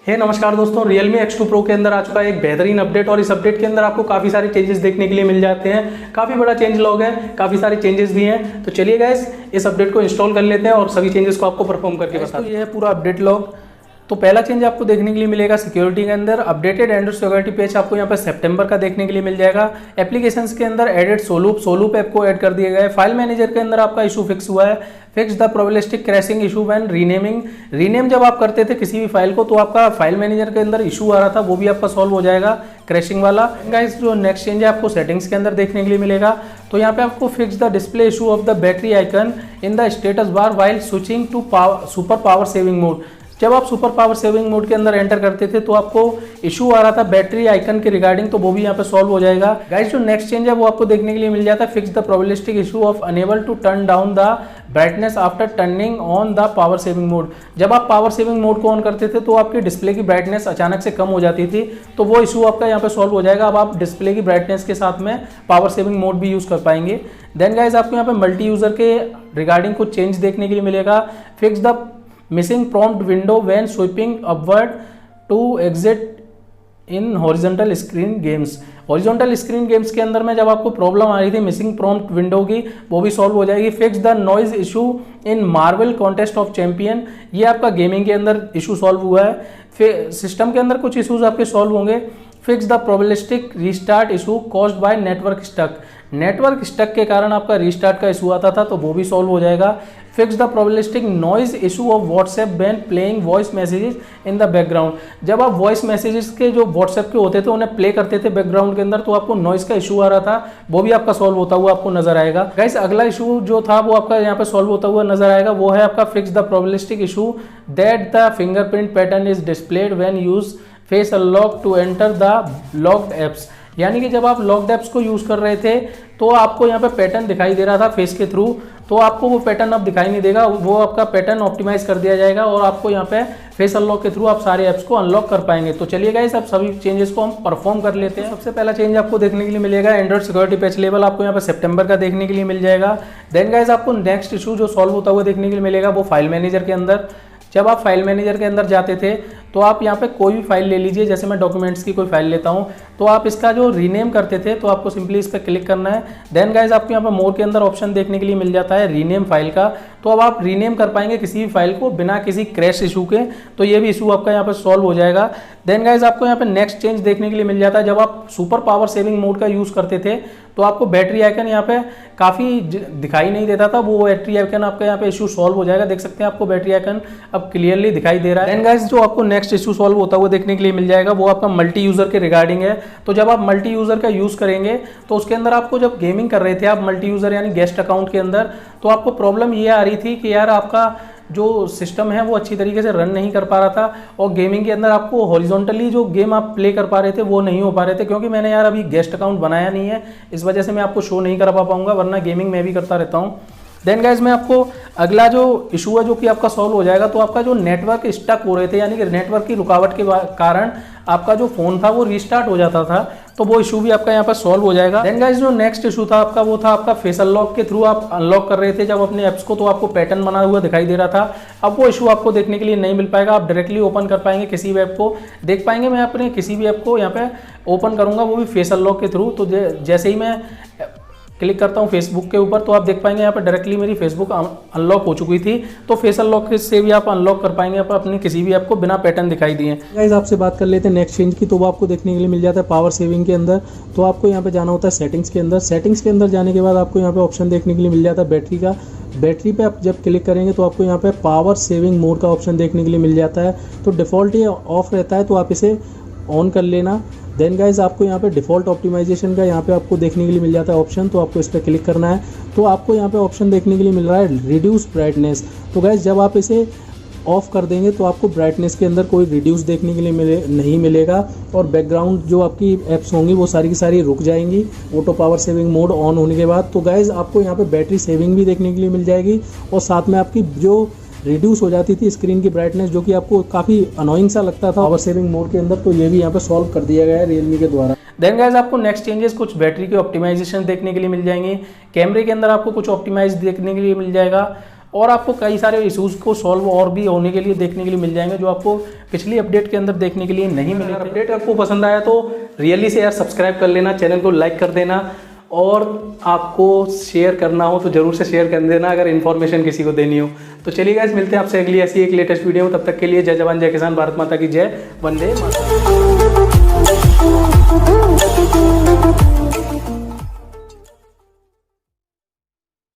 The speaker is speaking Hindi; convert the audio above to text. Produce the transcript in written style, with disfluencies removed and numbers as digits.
नमस्कार दोस्तों, Realme X2 Pro के अंदर आ चुका है एक बेहतरीन अपडेट और इस अपडेट के अंदर आपको काफ़ी सारे चेंजेस देखने के लिए मिल जाते हैं। काफ़ी बड़ा चेंज लॉग है, काफ़ी सारे चेंजेस भी हैं। तो चलिए गाइस इस अपडेट को इंस्टॉल कर लेते हैं और सभी चेंजेस को आपको परफॉर्म करके बताते हैं। तो ये है पूरा अपडेट लॉग। तो पहला चेंज आपको देखने के लिए मिलेगा सिक्योरिटी के अंदर। अपडेटेड एंड्रॉइड सिक्योरिटी पैच आपको यहाँ पर सितंबर का देखने के लिए मिल जाएगा। एप्लीकेशंस के अंदर एडेड सोलूप ऐप को ऐड कर दिया गया है। फाइल मैनेजर के अंदर आपका इशू फिक्स हुआ है। Fix the probabilistic crashing issue when rename जब आप करते थे किसी भी फाइल को तो आपका फाइल मैनेजर के अंदर इशू आ रहा था, वो भी आपका सॉल्व हो जाएगा क्रैशिंग वाला। गाइस जो नेक्स्ट चेंज है आपको सेटिंग्स के अंदर देखने के लिए मिलेगा। तो यहाँ पे आपको fix the display issue of the battery icon in the status bar while switching to super power saving mode. जब आप सुपर पावर सेविंग मोड के अंदर एंटर करते थे तो आपको इशू आ रहा था बैटरी आइकन के रिगार्डिंग, तो वो भी यहाँ पे सॉल्व हो जाएगा। गाइस जो नेक्स्ट चेंज है वो आपको देखने के लिए मिल जाता है। Fix the probabilistic issue of unable to turn down the brightness after turning on the power saving mode. जब आप पावर सेविंग मोड को ऑन करते थे तो आपकी डिस्प्ले की ब्राइटनेस अचानक से कम हो जाती थी, तो वो इशू आपका यहाँ पे सॉल्व हो जाएगा। अब आप डिस्प्ले की ब्राइटनेस के साथ में पावर सेविंग मोड भी यूज कर पाएंगे। देन गाइस आपको यहाँ पे मल्टी यूजर के रिगार्डिंग कुछ चेंज देखने के लिए मिलेगा। Fix the missing prompt window when sweeping upward to exit in horizontal screen games. Horizontal screen games के अंदर में जब आपको प्रॉब्लम आ रही थी मिसिंग प्रॉम्प्ट विंडो की, वो भी सॉल्व हो जाएगी। Fix the noise issue in Marvel contest of champion, ये आपका गेमिंग के अंदर इशू सॉल्व हुआ है। फिर सिस्टम के अंदर कुछ इशूज आपके सॉल्व होंगे। Fix the probabilistic restart issue caused by network stuck के कारण आपका रीस्टार्ट का इशू आता था, तो वो भी सॉल्व हो जाएगा। Fix the probabilistic noise issue of WhatsApp when playing voice messages in the background. जब आप वॉइस मैसेजेस के जो व्हाट्सएप के होते थे उन्हें प्ले करते थे बैकग्राउंड के अंदर, तो आपको नॉइज का इशू आ रहा था, वो भी आपका सॉल्व होता हुआ आपको नजर आएगा। गाइस अगला इशू जो था वो आपका यहाँ पे सॉल्व होता हुआ नजर आएगा, वो है आपका fix the probabilistic issue that the fingerprint pattern is displayed when use face unlock two enter the locked apps. यानी कि जब आप लॉक्ड एप्स को यूज कर रहे थे तो आपको यहाँ पे पैटर्न दिखाई दे रहा था फेस के थ्रू, तो आपको वो पैटर्न अब दिखाई नहीं देगा। वो आपका पैटर्न ऑप्टिमाइज कर दिया जाएगा और आपको यहाँ पे फेस अनलॉक के थ्रू आप सारे ऐप्स को अनलॉक कर पाएंगे। तो चलिए गाइस अब सभी चेंजेस को हम परफॉर्म कर लेते हैं। सबसे पहला चेंज आपको देखने के लिए मिलेगा एंड्रॉइड सिक्योरिटी पैच लेवल आपको यहाँ पे सितंबर का देखने के लिए मिल जाएगा। देन गाइस आपको नेक्स्ट इशू जो सॉल्व होता हुआ देखने के लिए मिलेगा वो फाइल मैनेजर के अंदर। जब आप फाइल मैनेजर के अंदर जाते थे तो आप यहाँ पे कोई भी फाइल ले लीजिए, जैसे मैं डॉक्यूमेंट्स की कोई फाइल लेता हूँ तो आप इसका जो रीनेम करते थे तो आपको सिंपली इस पर क्लिक करना है। देन गाइज आपको यहाँ पे मोर के अंदर ऑप्शन देखने के लिए मिल जाता है रीनेम फाइल का, तो अब आप रीनेम कर पाएंगे किसी भी फाइल को बिना किसी क्रैश इशू के, तो ये भी इशू आपका यहाँ पे सॉल्व हो जाएगा। देन गाइज आपको यहाँ पे नेक्स्ट चेंज देखने के लिए मिल जाता है। जब आप सुपर पावर सेविंग मोड का यूज करते थे तो आपको बैटरी आइकन यहाँ पे काफ़ी दिखाई नहीं देता था, वो बैटरी आइकन आपका यहाँ पे इशू सॉल्व हो जाएगा। देख सकते हैं आपको बैटरी आइकन अब क्लियरली दिखाई दे रहा है। देन गाइज जो आपको नेक्स्ट इशू सॉल्व होता हुआ देखने के लिए मिल जाएगा वो आपका मल्टी यूजर के रिगार्डिंग है। तो जब आप मल्टी यूजर का यूज करेंगे तो उसके अंदर आपको जब गेमिंग कर रहे थे आप मल्टी यूजर यानी गेस्ट अकाउंट के अंदर, तो आपको प्रॉब्लम ये आ रही थी कि यार आपका जो सिस्टम है वो अच्छी तरीके से रन नहीं कर पा रहा था और गेमिंग के अंदर आपको हॉरिजॉन्टली जो गेम आप प्ले कर पा रहे थे वो नहीं हो पा रहे थे, क्योंकि मैंने यार अभी गेस्ट अकाउंट बनाया नहीं है, इस वजह से मैं आपको शो नहीं कर पाऊंगा, वरना गेमिंग मैं भी करता रहता हूँ। देन गाइज मैं आपको अगला जो इशू है जो कि आपका सॉल्व हो जाएगा, तो आपका जो नेटवर्क स्टक हो रहे थे यानी कि नेटवर्क की रुकावट के कारण आपका जो फोन था वो रीस्टार्ट हो जाता था, तो वो इशू भी आपका यहाँ पर सॉल्व हो जाएगा। देन गाइज जो नेक्स्ट इशू था आपका वो था आपका फेस अनलॉक के थ्रू आप अनलॉक कर रहे थे जब अपने ऐप्स को, तो आपको पैटर्न बना हुआ दिखाई दे रहा था। अब वो इशू आपको देखने के लिए नहीं मिल पाएगा, आप डायरेक्टली ओपन कर पाएंगे किसी भी ऐप को, देख पाएंगे। मैं अपने किसी भी ऐप को यहाँ पे ओपन करूंगा वो भी फेस अनलॉक के थ्रू, तो जैसे ही मैं क्लिक करता हूँ फेसबुक के ऊपर तो आप देख पाएंगे यहाँ पर डायरेक्टली मेरी फेसबुक अनलॉक हो चुकी थी, तो फेस अनलॉक से भी आप अनलॉक कर पाएंगे अपने किसी भी ऐप को बिना पैटर्न दिखाई दिए। गाइस आपसे बात कर लेते हैं नेक्स्ट चेंज की, तो वो आपको देखने के लिए मिल जाता है पावर सेविंग के अंदर। तो आपको यहाँ पे जाना होता है सेटिंग्स के अंदर। सेटिंग्स के अंदर जाने के बाद आपको यहाँ पे ऑप्शन देखने के लिए मिल जाता है बैटरी का। बैटरी पे आप जब क्लिक करेंगे तो आपको यहाँ पे पावर सेविंग मोड का ऑप्शन देखने के लिए मिल जाता है। तो डिफ़ॉल्ट ये ऑफ रहता है, तो आप इसे ऑन कर लेना। देन गाइज आपको यहाँ पे डिफ़ॉल्ट ऑप्टिमाइजेशन का यहाँ पे आपको देखने के लिए मिल जाता है ऑप्शन, तो आपको इस पर क्लिक करना है। तो आपको यहाँ पे ऑप्शन देखने के लिए मिल रहा है रिड्यूस ब्राइटनेस। तो गाइज जब आप इसे ऑफ कर देंगे तो आपको ब्राइटनेस के अंदर कोई रिड्यूस देखने के लिए नहीं मिलेगा और बैकग्राउंड जो आपकी ऐप्स होंगी वो सारी की सारी रुक जाएंगी auto power saving mode on होने के बाद। तो गाइज आपको यहाँ पे बैटरी सेविंग भी देखने के लिए मिल जाएगी और साथ में आपकी जो रिड्यूस हो जाती थी स्क्रीन की ब्राइटनेस जो कि आपको काफ़ी अनोइंग सा लगता था पावर सेविंग मोड के अंदर, तो ये भी यहाँ पे सॉल्व कर दिया गया है रियलमी के द्वारा। देन गाइस आपको नेक्स्ट चेंजेस कुछ बैटरी के ऑप्टिमाइजेशन देखने के लिए मिल जाएंगे। कैमरे के अंदर आपको कुछ ऑप्टिमाइज देखने के लिए मिल जाएगा और आपको कई सारे इशूज़ को सॉल्व और भी होने के लिए देखने के लिए मिल जाएंगे, जो आपको पिछली अपडेट के अंदर देखने के लिए नहीं मिले। अगर अपडेट आपको पसंद आया तो रियली से यार सब्सक्राइब कर लेना, चैनल को लाइक कर देना, और आपको शेयर करना हो तो ज़रूर से शेयर कर देना अगर इन्फॉर्मेशन किसी को देनी हो। तो चलिए गाइस, मिलते हैं आपसे अगली ऐसी एक लेटेस्ट वीडियो में। तब तक के लिए जय जवान जय किसान, भारत माता की जय, वंदे मातरम।